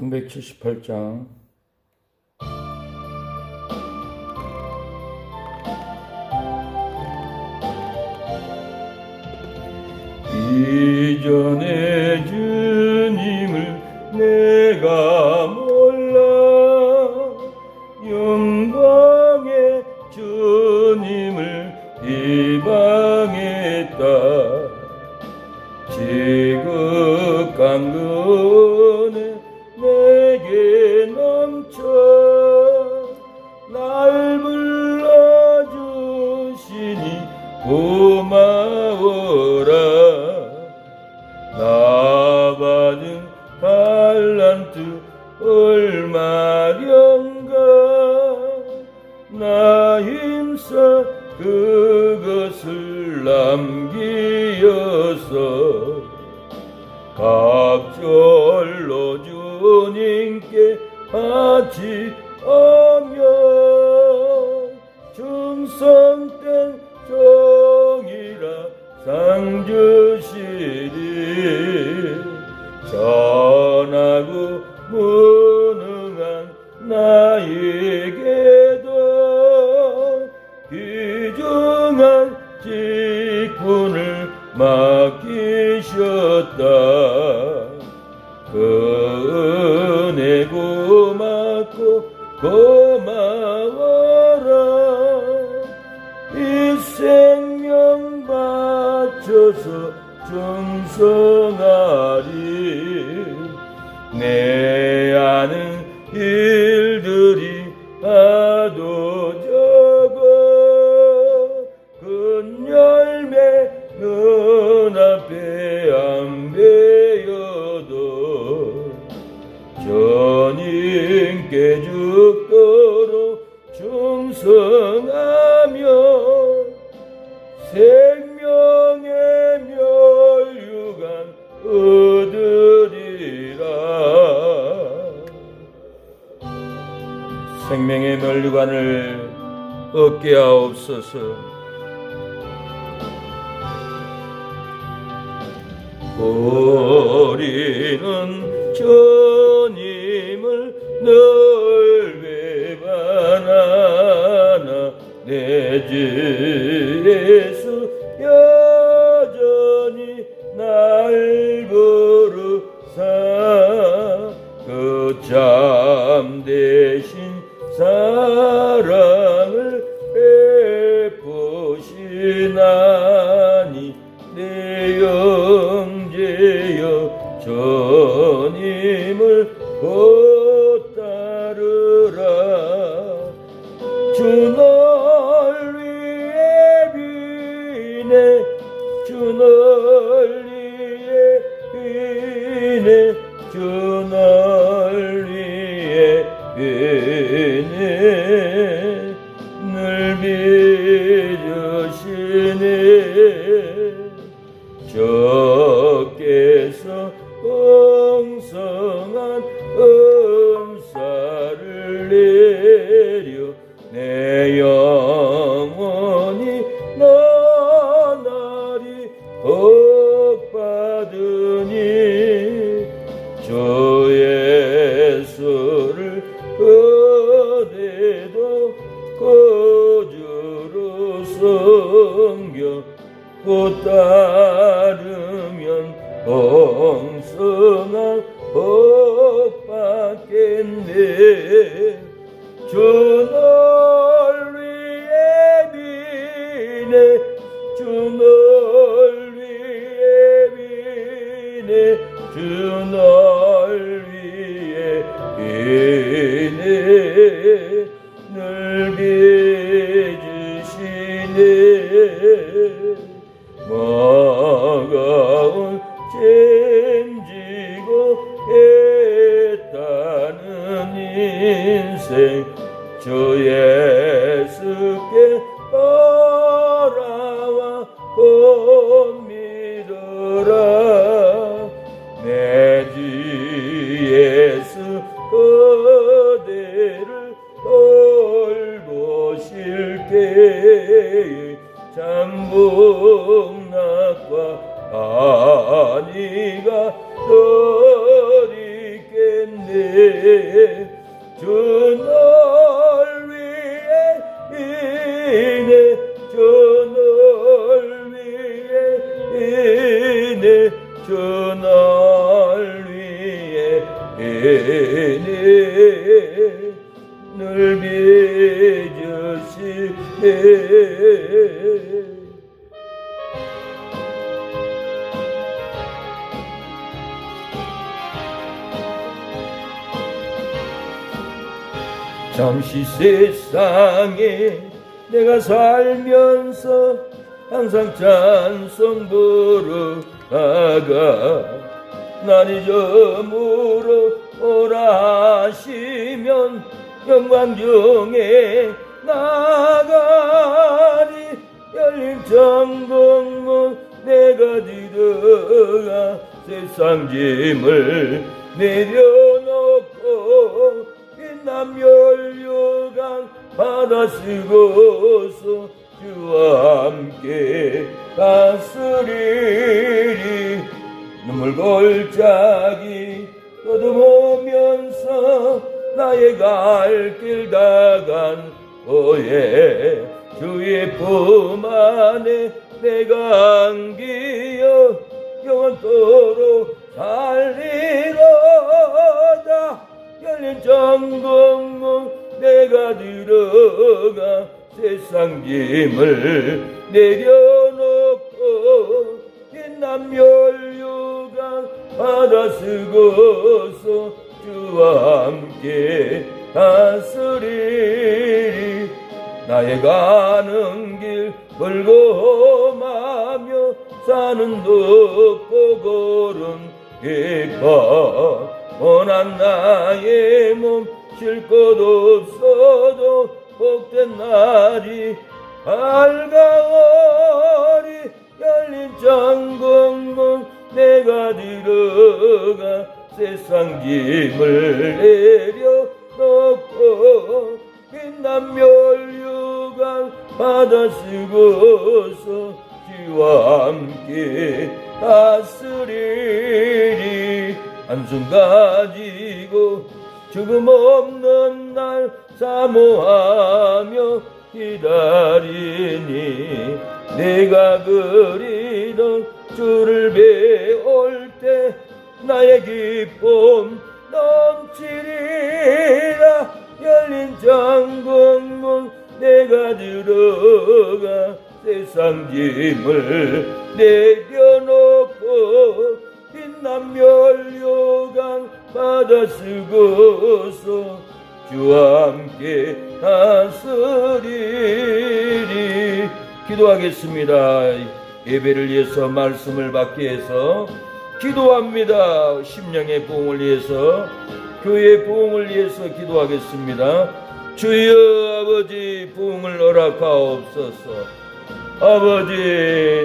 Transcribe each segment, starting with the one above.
시편 178장. 이전에 주님을 내가 몰라 영광의 주님을 비방했다. 지극한 은혜 내게 넘쳐 날 불러주시니 고마워라. 나 받은 달란트 얼마련가 나 힘써 그것을 남기어서 갑절로 주님께 바치오며 충성된 종이라 상 주시리. 전하고 무능한 나에게도 귀중한 직분을 맡기셨다. 그 은혜 고맙고 고마워라. 이 생명 바쳐서 충성하리. 내 아는 일들이 하도 적어 큰 열매 눈앞에 안 베어도 주님께 죽도록 충성하며 생명의 멸류관 얻으리라. 생명의 멸류관을 얻게 하옵소서. 우리는 주님을 늘 외반하나 내 주 예수 여전히 날 부르사 그 참되신 사랑을 베푸시나니 내 영제여 주님을 곧 따르라. 주 널 위해 비네 주 널 위해 비네 주 널 위해 비네 늘 빚으시네. 주께서 풍성한 은사를 내려 내 영혼이 나날이 복받으니 주 예수를 그대도 거주로 섬겨 곧 따르면 풍성한 복 받겠네. 주 널 위해 비네 주 널 위해 비네 주 널 위해 비네 늘 빚으시네. 버거운 짐지고 애따는 인생 주 예수께 돌아와 곧 믿어라. 내 주 예수 그대를 돌보실 때에 참복낙과 아니가 더 있겠네. 늘 빚으시네. 잠시 세상에 내가 살면서 항상 찬송 부르다가 날이 저물어 오라 하시면 영광 중에 나가리. 열린 천국문 내가 들어가 세상 짐을 내려놓고 빛남 연료강 바다 쓰고서 주와 함께 다스리리. 눈물 골짜기 떠듬으면서 나의 갈 길 다간 후에 주의 품 안에 내가 안기어 영원토록 살리로다. 열린 천국문 내가 들어가 세상 짐을 내려놓고 빛남 연료강 바다 쓰고서 주와 함께 다스리리. 나의 가는 길 멀고 험하며 사는 높고 고른 깊어 원한 나의 몸 쉴 곳 없어도 복된 날이 밝아오리. 열린 천국문 내가 들어가 세상 짐을 내려놓고 빛남 연료강 바다 쓰고서 주와 함께 다스리리. 한숨 가지고 죽음 없는 날 사모하며 기다리니 내가 그리던 주를 배울 때 나의 기쁨 넘치리라. 열린 천국문 내가 들어가 세상 짐을 내려놓고 빛남 연료강 바다 쓰고서 주와 함께 다스리리. 기도하겠습니다. 예배를 위해서 말씀을 받기 위해서 기도합니다. 심령의 부흥을 위해서 교회의 부흥을 위해서 기도하겠습니다. 주여 아버지 부흥을 허락하옵소서. 아버지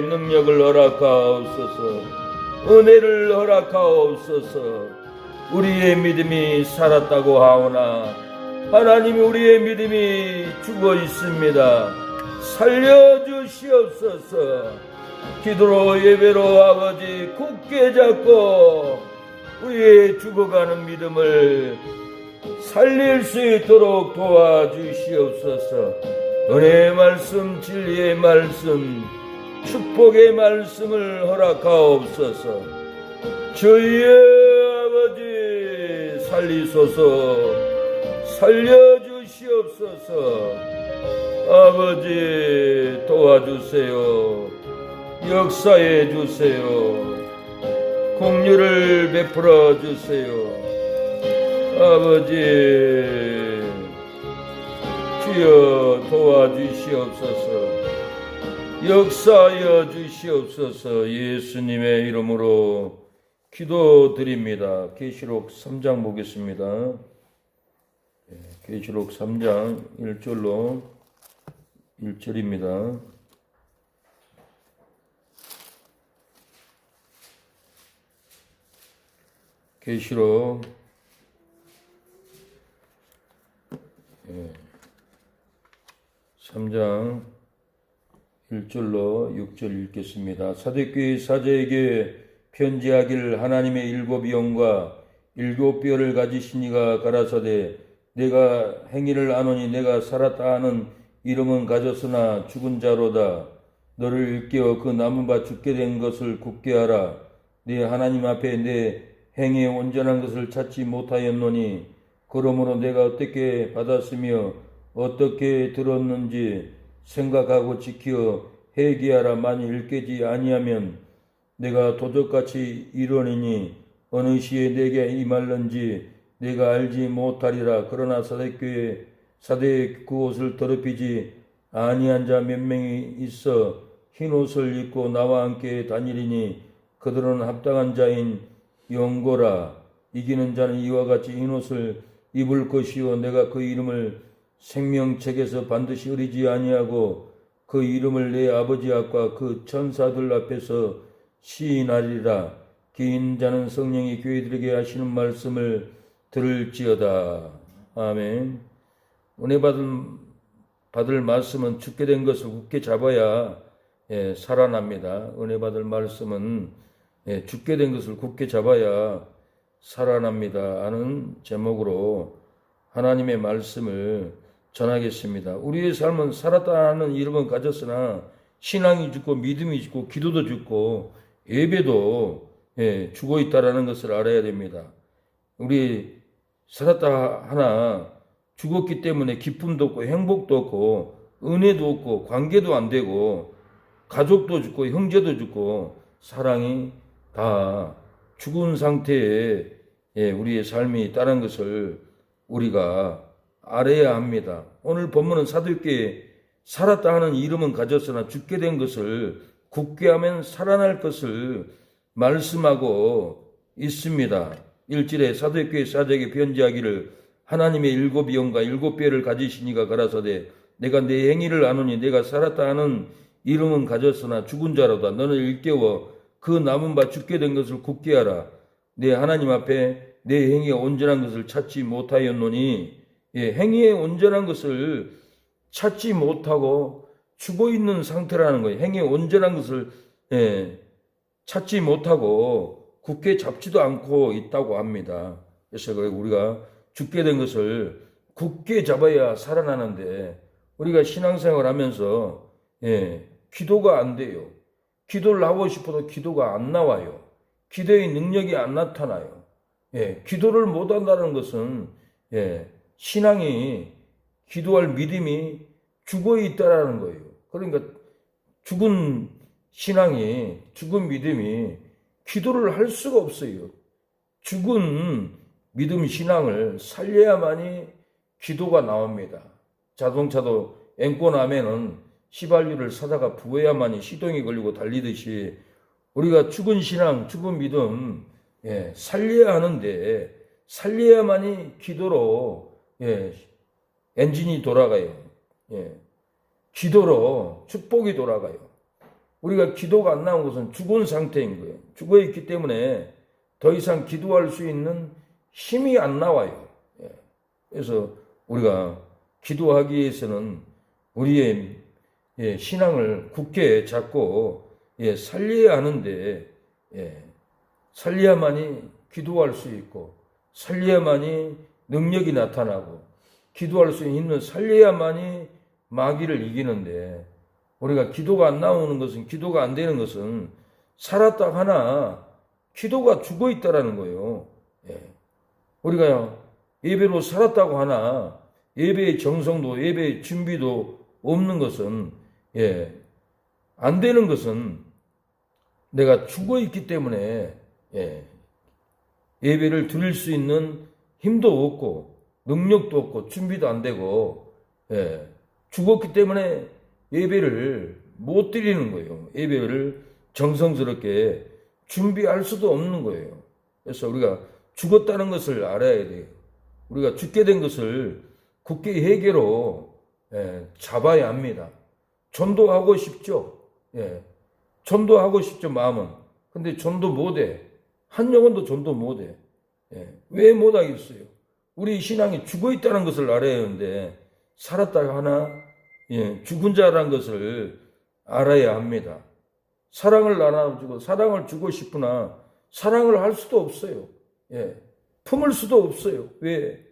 능력을 허락하옵소서. 은혜를 허락하옵소서. 우리의 믿음이 살았다고 하오나 하나님 우리의 믿음이 죽어 있습니다. 살려주시옵소서. 기도로 예배로 아버지 굳게 잡고 우리의 죽어가는 믿음을 살릴 수 있도록 도와주시옵소서. 은혜의 말씀, 진리의 말씀, 축복의 말씀을 허락하옵소서. 주여 아버지 살리소서. 살려주시옵소서. 아버지 도와주세요. 역사해 주세요. 긍휼을 베풀어 주세요. 아버지 주여 도와주시옵소서. 역사하여 주시옵소서. 예수님의 이름으로 기도드립니다. 계시록 3장 보겠습니다. 계시록 3장 1절로 1절입니다. 계시록 3장 1절로 6절 읽겠습니다. 사도교회 사제에게 편지하기를 하나님의 일곱 영과 일곱 뼈를 가지신 이가 가라사대 내가 행위를 아노니 내가 살았다 하는 이름은 가졌으나 죽은 자로다. 너를 일깨워 그 남은 바 죽게 된 것을 굳게 하라. 네 하나님 앞에 내 행위에 온전한 것을 찾지 못하였노니 그러므로 내가 어떻게 받았으며 어떻게 들었는지 생각하고 지켜 회개하라. 만일 깨지 아니하면 내가 도적같이 이르니니 어느 시에 내게 임할는지 내가 알지 못하리라. 그러나 사대의 그 옷을 더럽히지 아니한 자 몇 명이 있어 흰 옷을 입고 나와 함께 다니리니 그들은 합당한 자인 영고라. 이기는 자는 이와 같이 흰 옷을 입을 것이요 내가 그 이름을 생명책에서 반드시 흐리지 아니하고 그 이름을 내 아버지 앞과 그 천사들 앞에서 시인하리라. 긴 자는 성령이 교회들에게 하시는 말씀을 들을지어다. 아멘. 은혜 받을 말씀은 죽게 된 것을 굳게 잡아야 살아납니다. 은혜 받을 말씀은 죽게 된 것을 굳게 잡아야 살아납니다. 하는 제목으로 하나님의 말씀을 전하겠습니다. 우리의 삶은 살았다는 이름은 가졌으나 신앙이 죽고 믿음이 죽고 기도도 죽고 예배도 죽어 있다라는 것을 알아야 됩니다. 우리 살았다 하나 죽었기 때문에 기쁨도 없고 행복도 없고 은혜도 없고 관계도 안 되고 가족도 죽고 형제도 죽고 사랑이 다 죽은 상태에 우리의 삶이 있다는 것을 우리가 알아야 합니다. 오늘 본문은 사도육계에 살았다 하는 이름은 가졌으나 죽게 된 것을 굳게 하면 살아날 것을 말씀하고 있습니다. 1절에 사도육계의 사제에게 편지하기를 하나님의 일곱 영과 일곱 뼈를 가지신 이가 가라사대 내가 내 행위를 아노니 내가 살았다 하는 이름은 가졌으나 죽은 자로다. 너는 일깨워 그 남은 바 죽게 된 것을 굳게 하라. 내 하나님 앞에 내 행위에 온전한 것을 찾지 못하였노니 행위에 온전한 것을 찾지 못하고 죽어 있는 상태라는 거예요. 행위에 온전한 것을 찾지 못하고 굳게 잡지도 않고 있다고 합니다. 그래서 우리가 죽게 된 것을 굳게 잡아야 살아나는데 우리가 신앙생활 하면서 기도가 안 돼요. 기도를 하고 싶어도 기도가 안 나와요. 기도의 능력이 안 나타나요. 기도를 못한다는 것은 신앙이 기도할 믿음이 죽어 있다라는 거예요. 그러니까 죽은 신앙이 죽은 믿음이 기도를 할 수가 없어요. 죽은 믿음 신앙을 살려야만이 기도가 나옵니다. 자동차도 앵꼬 나면은 휘발유를 사다가 부어야만이 시동이 걸리고 달리듯이 우리가 죽은 신앙, 죽은 믿음 살려야 하는데 살려야만이 기도로 엔진이 돌아가요. 기도로 축복이 돌아가요. 우리가 기도가 안 나온 것은 죽은 상태인 거예요. 죽어 있기 때문에 더 이상 기도할 수 있는 힘이 안 나와요. 그래서 우리가 기도하기 위해서는 우리의 신앙을 굳게 잡고 살려야 하는데 살려야만이 기도할 수 있고 살려야만이 능력이 나타나고 기도할 수 있는 살려야만이 마귀를 이기는데 우리가 기도가 안 나오는 것은 기도가 안 되는 것은 살았다 하나 기도가 죽어 있다라는 거예요. 우리가 예배로 살았다고 하나 예배의 정성도 예배의 준비도 없는 것은 안 되는 것은 내가 죽어 있기 때문에 예배를 드릴 수 있는 힘도 없고 능력도 없고 준비도 안 되고 죽었기 때문에 예배를 못 드리는 거예요. 예배를 정성스럽게 준비할 수도 없는 거예요. 그래서 우리가 죽었다는 것을 알아야 돼요. 우리가 죽게 된 것을 굳게 회개로 잡아야 합니다. 전도하고 싶죠. 전도하고 싶죠, 마음은. 근데 전도 못해. 한 영혼도 전도 못해. 왜 못하겠어요? 우리 신앙이 죽어 있다는 것을 알아야 하는데 살았다가 하나 죽은 자라는 것을 알아야 합니다. 사랑을 나눠주고 사랑을 주고 싶으나 사랑을 할 수도 없어요. 품을 수도 없어요. 왜?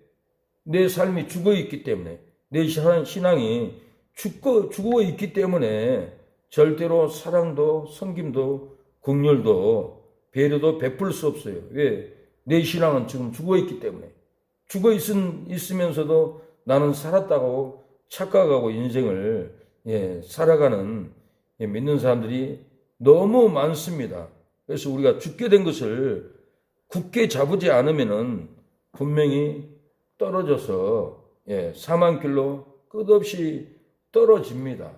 내 삶이 죽어 있기 때문에 내 신앙이 죽어 있기 때문에 절대로 사랑도 섬김도 긍휼도 배려도 베풀 수 없어요. 왜? 내 신앙은 지금 죽어 있기 때문에 있으면서도 나는 살았다고 착각하고 인생을 살아가는 믿는 사람들이 너무 많습니다. 그래서 우리가 죽게 된 것을 굳게 잡지 않으면은 분명히 떨어져서 사망길로 끝없이 떨어집니다.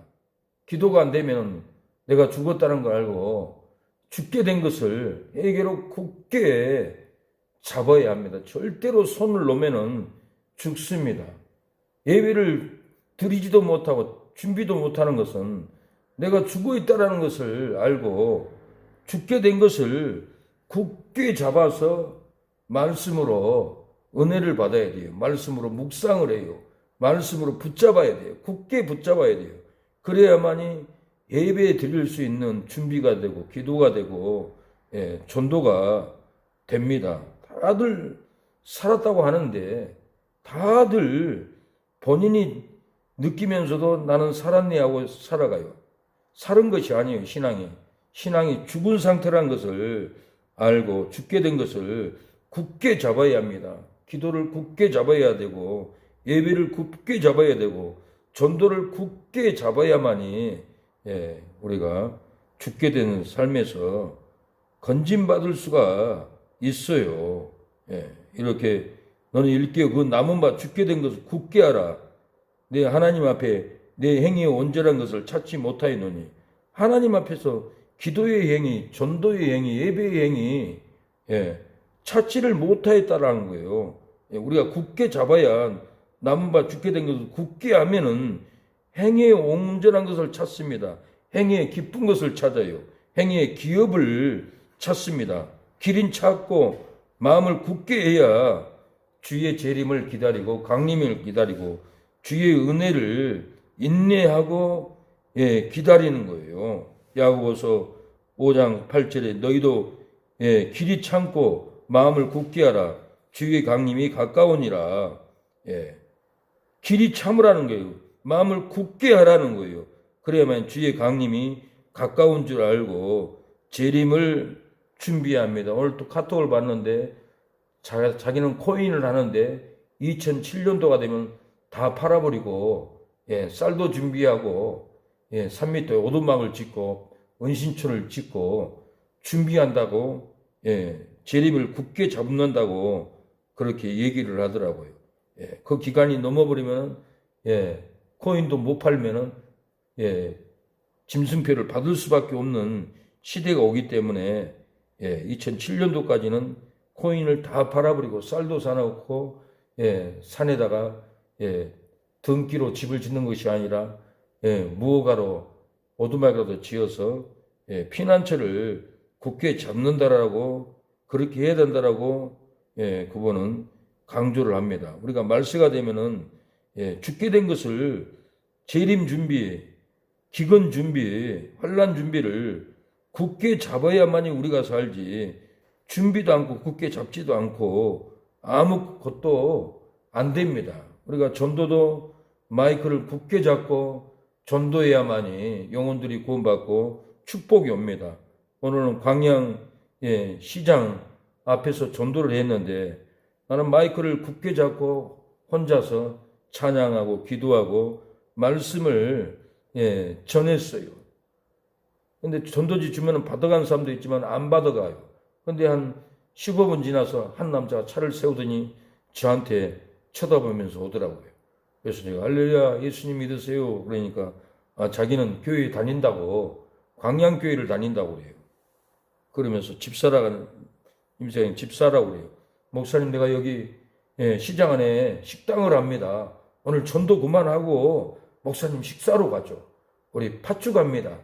기도가 안 되면 내가 죽었다는 걸 알고 죽게 된 것을 회개로 굳게 잡아야 합니다. 절대로 손을 놓으면 죽습니다. 예배를 드리지도 못하고 준비도 못하는 것은 내가 죽어 있다는 것을 알고 죽게 된 것을 굳게 잡아서 말씀으로 은혜를 받아야 돼요. 말씀으로 묵상을 해요. 말씀으로 붙잡아야 돼요. 굳게 붙잡아야 돼요. 그래야만이 예배 드릴 수 있는 준비가 되고 기도가 되고 전도가 됩니다. 다들 살았다고 하는데 다들 본인이 느끼면서도 나는 살았네 하고 살아가요. 살은 것이 아니에요. 신앙이 죽은 상태라는 것을 알고 죽게 된 것을 굳게 잡아야 합니다. 기도를 굳게 잡아야 되고 예배를 굳게 잡아야 되고 전도를 굳게 잡아야만이 우리가 죽게 되는 삶에서 건진받을 수가 있어요. 이렇게 너는 일깨어 그 남은 바 죽게 된 것을 굳게 하라. 내 하나님 앞에 내 행위의 온전한 것을 찾지 못하였노니 하나님 앞에서 기도의 행위, 전도의 행위, 예배의 행위 찾지를 못하였다라는 거예요. 우리가 굳게 잡아야 남은 바 죽게 된 것을 굳게 하면은 행위의 온전한 것을 찾습니다. 행위의 기쁜 것을 찾아요. 행위의 기업을 찾습니다. 길인 찾고 마음을 굳게 해야 주의 재림을 기다리고 강림을 기다리고 주의 은혜를 인내하고 기다리는 거예요. 야고보서 5장 8절에 너희도 길이 참고 마음을 굳게 하라. 주의 강림이 가까우니라. 길이 참으라는 거예요. 마음을 굳게 하라는 거예요. 그래야만 주의 강림이 가까운 줄 알고 재림을 준비합니다. 오늘 또 카톡을 봤는데 자기는 코인을 하는데 2007년도가 되면 다 팔아버리고 쌀도 준비하고 3m의 오두막을 짓고 은신처를 짓고 준비한다고 재림을 굳게 잡는다고 그렇게 얘기를 하더라고요. 그 기간이 넘어버리면 코인도 못 팔면은 짐승표를 받을 수밖에 없는 시대가 오기 때문에 2007년도까지는 코인을 다 팔아버리고 쌀도 사놓고 산에다가 등기로 집을 짓는 것이 아니라 무허가로 오두막이라도 지어서 피난처를 굳게 잡는다라고 그렇게 해야 된다라고 그분은 강조를 합니다. 우리가 말세가 되면은 죽게 된 것을 재림 준비, 기근 준비, 환난 준비를 굳게 잡아야만이 우리가 살지 준비도 않고 굳게 잡지도 않고 아무것도 안 됩니다. 우리가 전도도 마이크를 굳게 잡고 전도해야만이 영혼들이 구원받고 축복이 옵니다. 오늘은 광양 시장 앞에서 전도를 했는데 나는 마이크를 굳게 잡고 혼자서 찬양하고 기도하고 말씀을 전했어요. 근데 전도지 주면 받아간 사람도 있지만 안 받아가요. 근데 한 15분 지나서 한 남자가 차를 세우더니 저한테 쳐다보면서 오더라고요. 그래서 제가 할렐루야 예수님 믿으세요. 그러니까 자기는 교회 다닌다고 광양교회를 다닌다고 그래요. 그러면서 집사라고 그래요. 목사님 내가 여기 시장 안에 식당을 합니다. 오늘 전도 그만하고 목사님 식사로 가죠. 우리 팥죽 갑니다.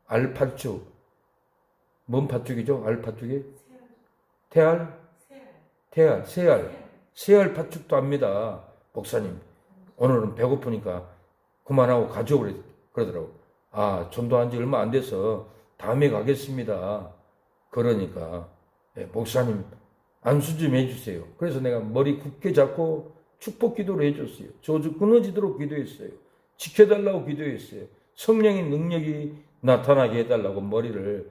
알팥죽. 뭔 팥죽이죠? 알팥죽이? 태알? 새알 팥죽도 합니다. 목사님 오늘은 배고프니까 그만하고 가죠. 그러더라고. 전도한 지 얼마 안 돼서 다음에 가겠습니다. 그러니까 목사님 안수 좀 해주세요. 그래서 내가 머리 굳게 잡고 축복 기도를 해줬어요. 저주 끊어지도록 기도했어요. 지켜달라고 기도했어요. 성령의 능력이 나타나게 해달라고 머리를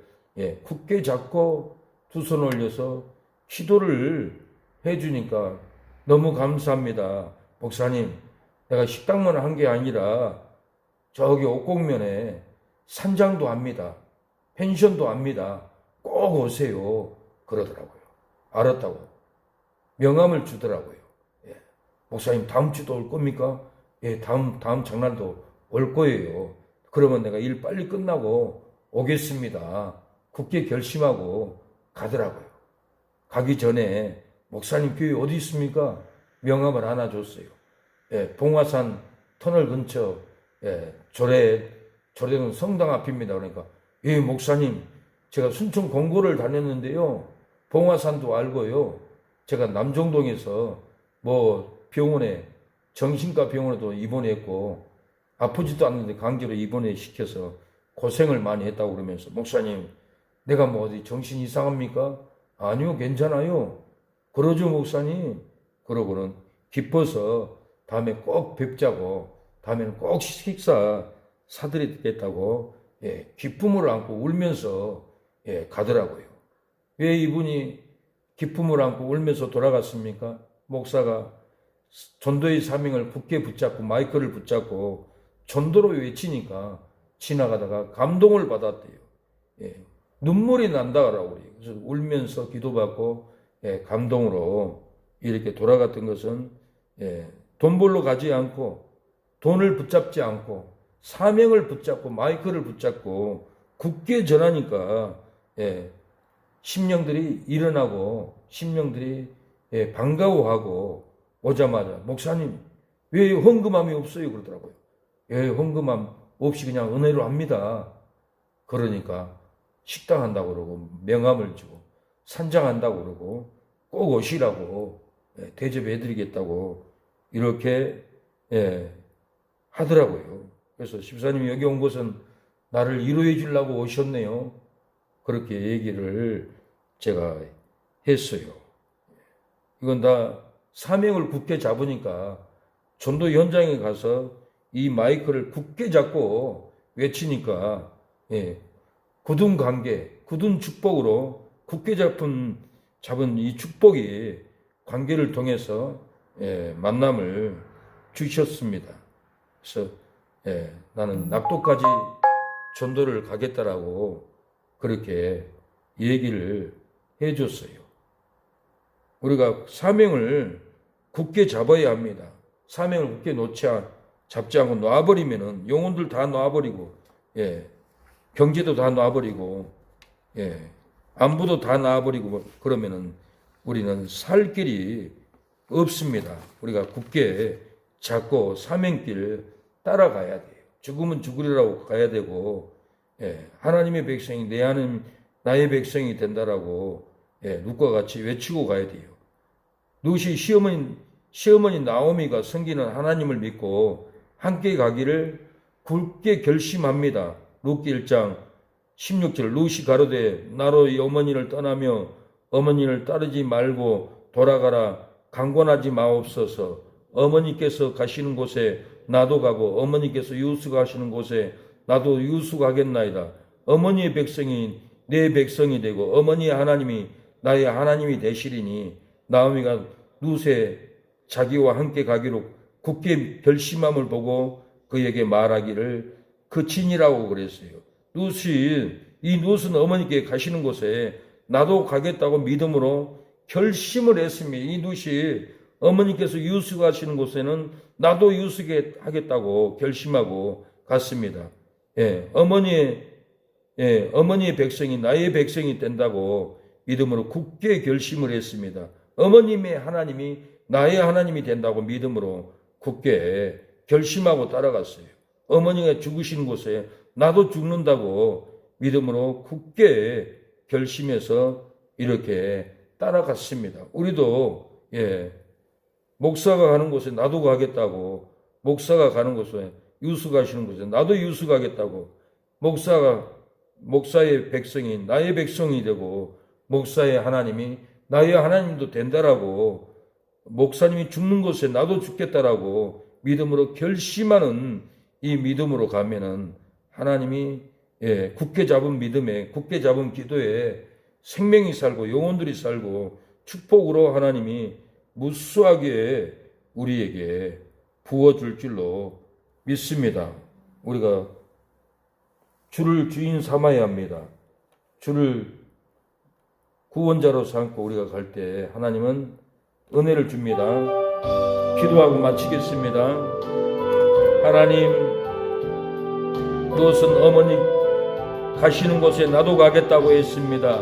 굳게 잡고 두 손 올려서 기도를 해주니까 너무 감사합니다. 목사님, 내가 식당만 한 게 아니라 저기 옥곡면에 산장도 합니다. 펜션도 합니다. 꼭 오세요. 그러더라고요. 알았다고. 명함을 주더라고요. 예. 목사님, 다음 주도 올 겁니까? 예, 다음 장날도 올 거예요. 그러면 내가 일 빨리 끝나고 오겠습니다. 굳게 결심하고 가더라고요. 가기 전에 목사님 교회 어디 있습니까? 명함을 하나 줬어요. 예, 봉화산 터널 근처 조례는 성당 앞입니다. 그러니까 예, 목사님, 제가 순천 공고를 다녔는데요. 봉화산도 알고요. 제가 남정동에서 병원에 정신과 병원에도 입원했고 아프지도 않는데 강제로 입원해 시켜서 고생을 많이 했다고 그러면서 목사님, 내가 어디 정신 이상합니까? 아니요, 괜찮아요. 그러죠, 목사님. 그러고는 기뻐서 다음에 꼭 뵙자고, 다음에는 꼭 식사 사드리겠다고 기쁨을 안고 울면서 가더라고요. 왜 이분이 기쁨을 안고 울면서 돌아갔습니까? 목사가 전도의 사명을 굳게 붙잡고 마이크를 붙잡고 전도로 외치니까 지나가다가 감동을 받았대요. 눈물이 난다라고 그래요. 그래서 울면서 기도받고 감동으로 이렇게 돌아갔던 것은 돈 벌러 가지 않고 돈을 붙잡지 않고 사명을 붙잡고 마이크를 붙잡고 굳게 전하니까 심령들이 일어나고 심령들이 반가워하고 오자마자 목사님, 왜 헌금함이 없어요? 그러더라고요. 헌금함 없이 그냥 은혜로 합니다. 그러니까 식당 한다고 그러고 명함을 주고 산장한다고 그러고 꼭 오시라고 대접해 드리겠다고 이렇게 하더라고요. 그래서 집사님이 여기 온 것은 나를 위로해 주려고 오셨네요. 그렇게 얘기를 제가 했어요. 이건 다 사명을 굳게 잡으니까 전도 현장에 가서 이 마이크를 굳게 잡고 외치니까 굳은 관계, 굳은 축복으로 굳게 잡은 이 축복이 관계를 통해서 만남을 주셨습니다. 그래서 나는 낙도까지 전도를 가겠다라고 그렇게 얘기를 해줬어요. 우리가 사명을 굳게 잡아야 합니다. 사명을 굳게 잡지 않고 놔버리면은 영혼들 다 놔버리고 경제도 다 놔버리고 안부도 다 놔버리고 그러면은 우리는 살 길이 없습니다. 우리가 굳게 잡고 사명길 따라가야 돼요. 죽으면 죽으리라고 가야 되고 하나님의 백성이 나의 백성이 된다라고 룻과 같이 외치고 가야 돼요. 룻이 시어머니 나오미가 섬기는 하나님을 믿고 함께 가기를 굳게 결심합니다. 룻기 1장 16절 룻이 가로되 나로 이 어머니를 떠나며 어머니를 따르지 말고 돌아가라. 강권하지 마옵소서. 어머니께서 가시는 곳에 나도 가고 어머니께서 유숙하시는 곳에 나도 유숙하겠나이다. 어머니의 백성이 내 백성이 되고 어머니의 하나님이 나의 하나님이 되시리니 나오미가 룻의 자기와 함께 가기로 굳게 결심함을 보고 그에게 말하기를 그친이라고 그랬어요. 이 룻은 어머니께 가시는 곳에 나도 가겠다고 믿음으로 결심을 했습니다. 이 룻이 어머니께서 유숙하시는 곳에는 나도 유숙하겠다고 결심하고 갔습니다. 어머니의 백성이 나의 백성이 된다고 믿음으로 굳게 결심을 했습니다. 어머님의 하나님이 나의 하나님이 된다고 믿음으로 굳게 결심하고 따라갔어요. 어머니가 죽으신 곳에 나도 죽는다고 믿음으로 굳게 결심해서 이렇게 따라갔습니다. 우리도 목사가 가는 곳에 나도 가겠다고, 목사가 가는 곳에 유숙하시는 곳에 나도 유숙하겠다고, 목사의 백성이 나의 백성이 되고 목사의 하나님이 나의 하나님도 된다라고, 목사님이 죽는 곳에 나도 죽겠다라고 믿음으로 결심하는 이 믿음으로 가면은 하나님이 굳게 잡은 믿음에, 굳게 잡은 기도에 생명이 살고 영혼들이 살고 축복으로 하나님이 무수하게 우리에게 부어줄 줄로 믿습니다. 우리가 주를 주인 삼아야 합니다. 주를 구원자로 삼고 우리가 갈 때 하나님은 은혜를 줍니다. 기도하고 마치겠습니다. 하나님, 그것은 어머니 가시는 곳에 나도 가겠다고 했습니다.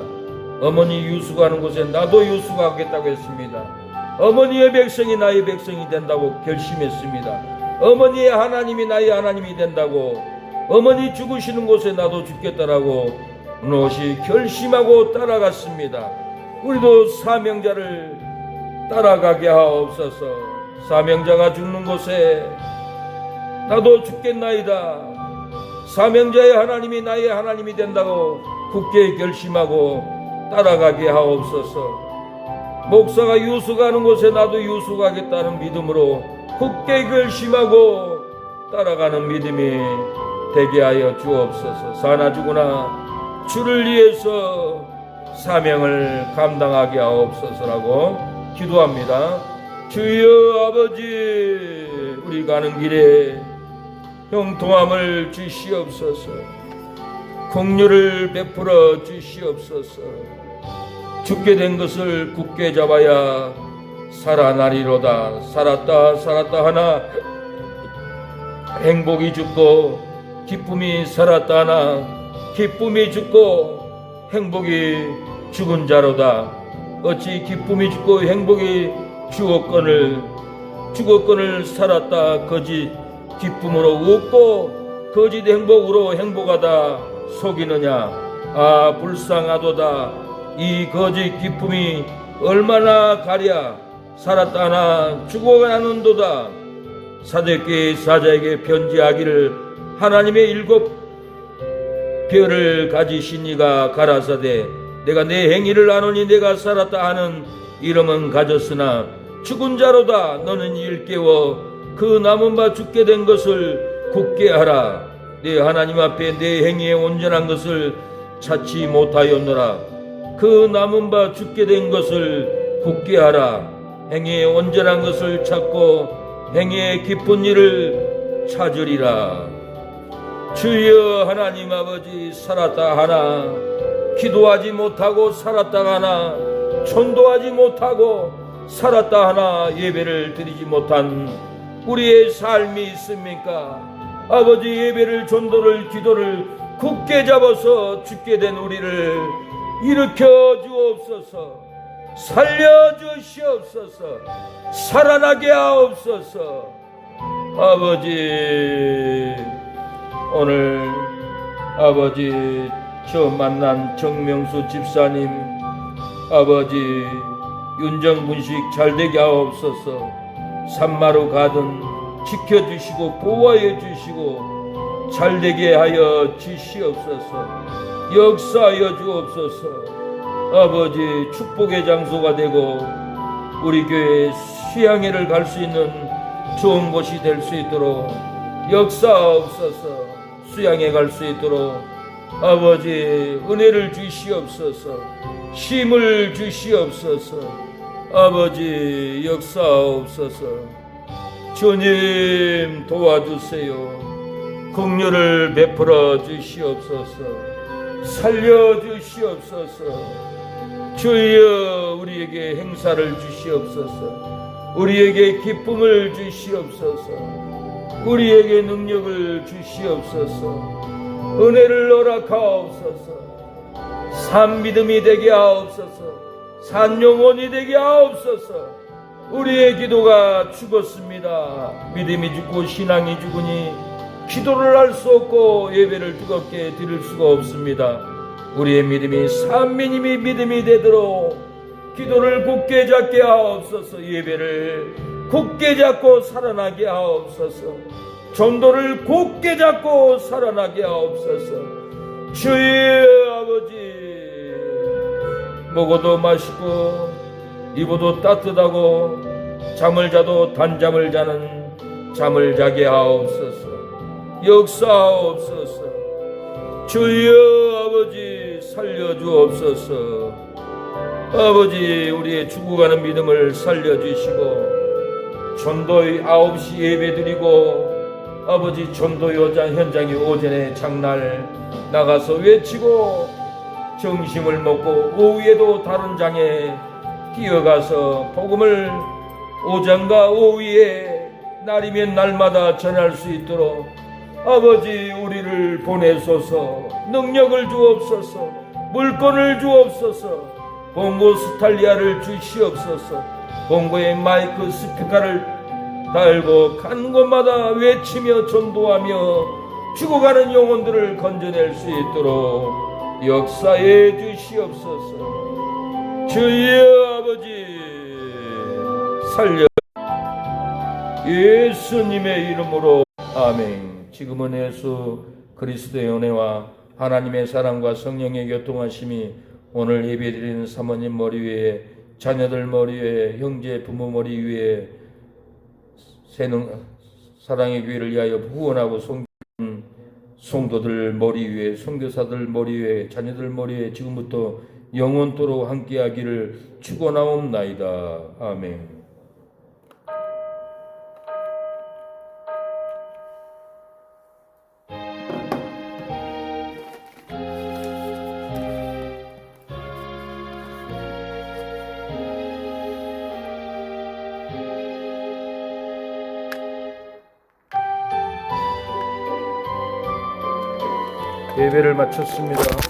어머니 유수가는 곳에 나도 유수가겠다고 했습니다. 어머니의 백성이 나의 백성이 된다고 결심했습니다. 어머니의 하나님이 나의 하나님이 된다고, 어머니 죽으시는 곳에 나도 죽겠다라고 오롯이 결심하고 따라갔습니다. 우리도 사명자를 따라가게 하옵소서. 사명자가 죽는 곳에 나도 죽겠나이다. 사명자의 하나님이 나의 하나님이 된다고 굳게 결심하고 따라가게 하옵소서. 목사가 유수가는 곳에 나도 유수가겠다는 믿음으로 굳게 결심하고 따라가는 믿음이 되게 하여 주옵소서. 사나 죽으나 주를 위해서 사명을 감당하게 하옵소서라고 기도합니다. 주여 아버지, 우리 가는 길에 형통함을 주시옵소서. 긍휼을 베풀어 주시옵소서. 죽게 된 것을 굳게 잡아야 살아나리로다. 살았다 하나 행복이 죽고 기쁨이 살았다 하나 기쁨이 죽고 행복이 죽은 자로다. 어찌 기쁨이 죽고 행복이 죽었건을 살았다 거짓 기쁨으로 웃고 거짓 행복으로 행복하다 속이느냐. 아, 불쌍하도다. 이 거짓 기쁨이 얼마나 가랴. 살았다 하나 죽어가는도다. 사대교회 사자에게 편지하기를 하나님의 7 별을 가지신 이가 가라사대 내가 내 행위를 아노니 내가 살았다 하는 이름은 가졌으나 죽은 자로다. 너는 일깨워 그 남은 바 죽게 된 것을 굳게 하라. 내 하나님 앞에 내 행위에 온전한 것을 찾지 못하였노라. 그 남은 바 죽게 된 것을 굳게 하라. 행위에 온전한 것을 찾고 행위에 깊은 일을 찾으리라. 주여 하나님 아버지, 살았다 하나 기도하지 못하고 살았다 하나 전도하지 못하고 살았다 하나 예배를 드리지 못한 우리의 삶이 있습니까? 아버지, 예배를 전도를 기도를 굳게 잡아서 죽게 된 우리를 일으켜 주옵소서. 살려주시옵소서. 살아나게 하옵소서. 아버지, 오늘 아버지 처음 만난 정명수 집사님, 아버지 윤정분식 잘되게 하옵소서. 산마루 가든 지켜주시고 보호하여 주시고 잘되게 하여 주시옵소서. 역사하여 주옵소서. 아버지, 축복의 장소가 되고 우리 교회 수양회를 갈 수 있는 좋은 곳이 될 수 있도록 역사하옵소서. 수양회 갈 수 있도록 아버지 은혜를 주시옵소서. 힘을 주시옵소서. 아버지 역사하옵소서. 주님 도와주세요. 긍휼을 베풀어 주시옵소서. 살려주시옵소서. 주여 우리에게 행사를 주시옵소서. 우리에게 기쁨을 주시옵소서. 우리에게 능력을 주시옵소서. 은혜를 허락하옵소서. 산 믿음이 되게 하옵소서. 산 영혼이 되게 하옵소서. 우리의 기도가 죽었습니다. 믿음이 죽고 신앙이 죽으니 기도를 할 수 없고 예배를 뜨겁게 드릴 수가 없습니다. 우리의 믿음이 산민님이 믿음이 되도록 기도를 굳게 잡게 하옵소서. 예배를 굳게 잡고 살아나게 하옵소서. 전도를 굳게 잡고 살아나게 하옵소서. 주의 아버지, 먹어도 맛있고 입어도 따뜻하고 잠을 자도 단잠을 자는 잠을 자게 하옵소서. 역사하옵소서. 주여 아버지 살려주옵소서. 아버지, 우리의 죽어가는 믿음을 살려주시고 전도의 9시 예배드리고 아버지, 전도 현장이 오전에 장날 나가서 외치고 점심을 먹고 오후에도 다른 장에 뛰어가서 복음을 오전과 오후에 날이면 날마다 전할 수 있도록 아버지, 우리를 보내소서. 능력을 주옵소서. 물건을 주옵소서. 봉고 스탈리아를 주시옵소서. 봉고의 마이크 스피커를 달고 간 곳마다 외치며 전도하며 죽어가는 영혼들을 건져낼 수 있도록 역사해 주시옵소서. 주여 아버지, 살려 예수님의 이름으로 아멘. 지금은 예수 그리스도의 은혜와 하나님의 사랑과 성령의 교통하심이 오늘 예배드리는 사모님 머리 위에, 자녀들 머리 위에, 형제 부모 머리 위에, 사랑의 교회를 위하여 후원하고 섬기는 성도들 머리 위에, 선교사들 머리 위에, 자녀들 머리 위에 지금부터 영원토록 함께하기를 축원하옵나이다. 아멘. 예배를 마쳤습니다.